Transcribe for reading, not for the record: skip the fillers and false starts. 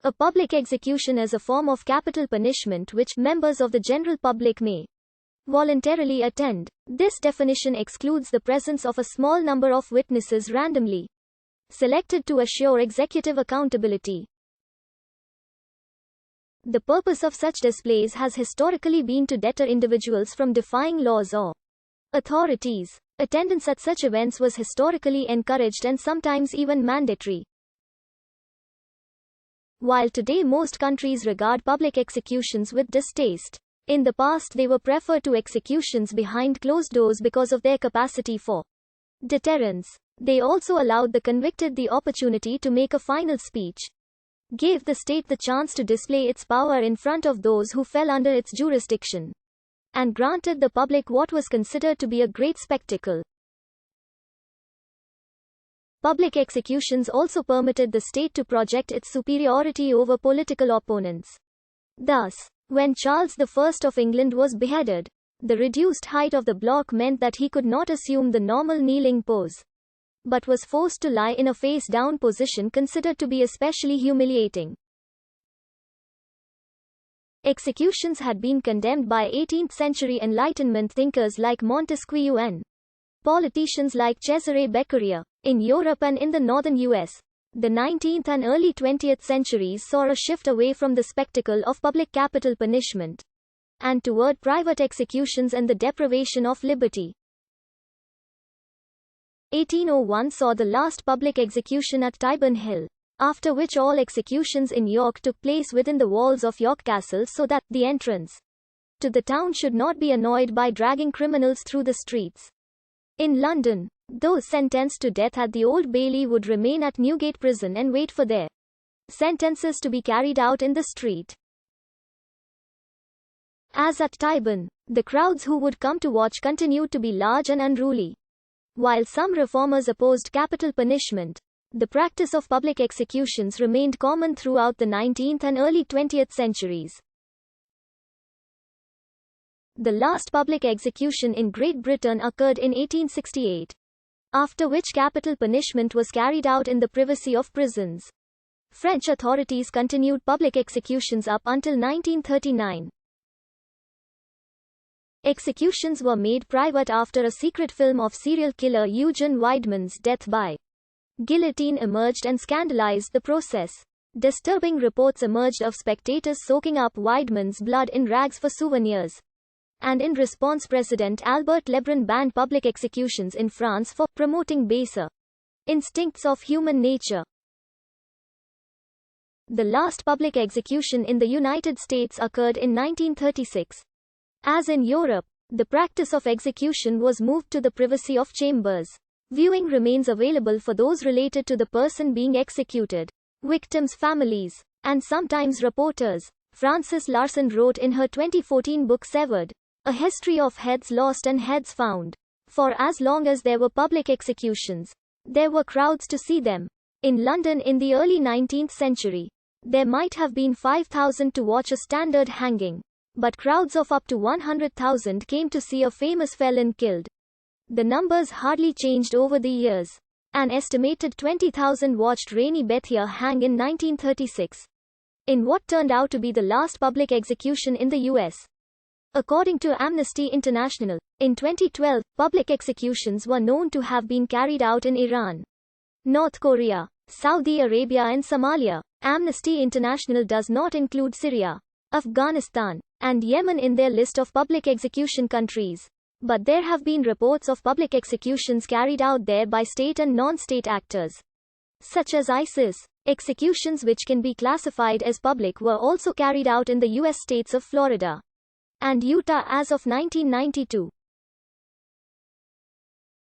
A public execution is a form of capital punishment which members of the general public may voluntarily attend. This definition excludes the presence of a small number of witnesses randomly selected to assure executive accountability. The purpose of such displays has historically been to deter individuals from defying laws or authorities. Attendance at such events was historically encouraged and sometimes even mandatory. While today most countries regard public executions with distaste, in the past they were preferred to executions behind closed doors because of their capacity for deterrence. They also allowed the convicted the opportunity to make a final speech, gave the state the chance to display its power in front of those who fell under its jurisdiction, and granted the public what was considered to be a great spectacle. Public executions also permitted the state to project its superiority over political opponents. Thus, when Charles I of England was beheaded, the reduced height of the block meant that he could not assume the normal kneeling pose, but was forced to lie in a face-down position considered to be especially humiliating. Executions had been condemned by 18th-century Enlightenment thinkers like Montesquieu and politicians like Cesare Beccaria. In Europe and in the northern US, the 19th and early 20th centuries saw a shift away from the spectacle of public capital punishment and toward private executions and the deprivation of liberty. 1801 saw the last public execution at Tyburn Hill, after which all executions in York took place within the walls of York Castle so that the entrance to the town should not be annoyed by dragging criminals through the streets. In London, those sentenced to death at the Old Bailey would remain at Newgate Prison and wait for their sentences to be carried out in the street. As at Tyburn, the crowds who would come to watch continued to be large and unruly. While some reformers opposed capital punishment, the practice of public executions remained common throughout the 19th and early 20th centuries. The last public execution in Great Britain occurred in 1868, after which capital punishment was carried out in the privacy of prisons. French authorities continued public executions up until 1939. Executions were made private after a secret film of serial killer Eugene Weidmann's death by guillotine emerged and scandalized the process. Disturbing reports emerged of spectators soaking up Weidmann's blood in rags for souvenirs. And in response, President Albert Lebrun banned public executions in France for promoting baser instincts of human nature. The last public execution in the United States occurred in 1936. As in Europe, the practice of execution was moved to the privacy of chambers. Viewing remains available for those related to the person being executed, victims' families, and sometimes reporters. Frances Larson wrote in her 2014 book Severed, A History of Heads Lost and Heads Found. For as long as there were public executions, there were crowds to see them. In London in the early 19th century, there might have been 5,000 to watch a standard hanging, but crowds of up to 100,000 came to see a famous felon killed. The numbers hardly changed over the years. An estimated 20,000 watched Rainey Bethia hang in 1936, in what turned out to be the last public execution in the US. According to Amnesty International, in 2012, public executions were known to have been carried out in Iran, North Korea, Saudi Arabia and Somalia. Amnesty International does not include Syria, Afghanistan, and Yemen in their list of public execution countries. But there have been reports of public executions carried out there by state and non-state actors, such as ISIS. Executions which can be classified as public were also carried out in the U.S. states of Florida and Utah as of 1992.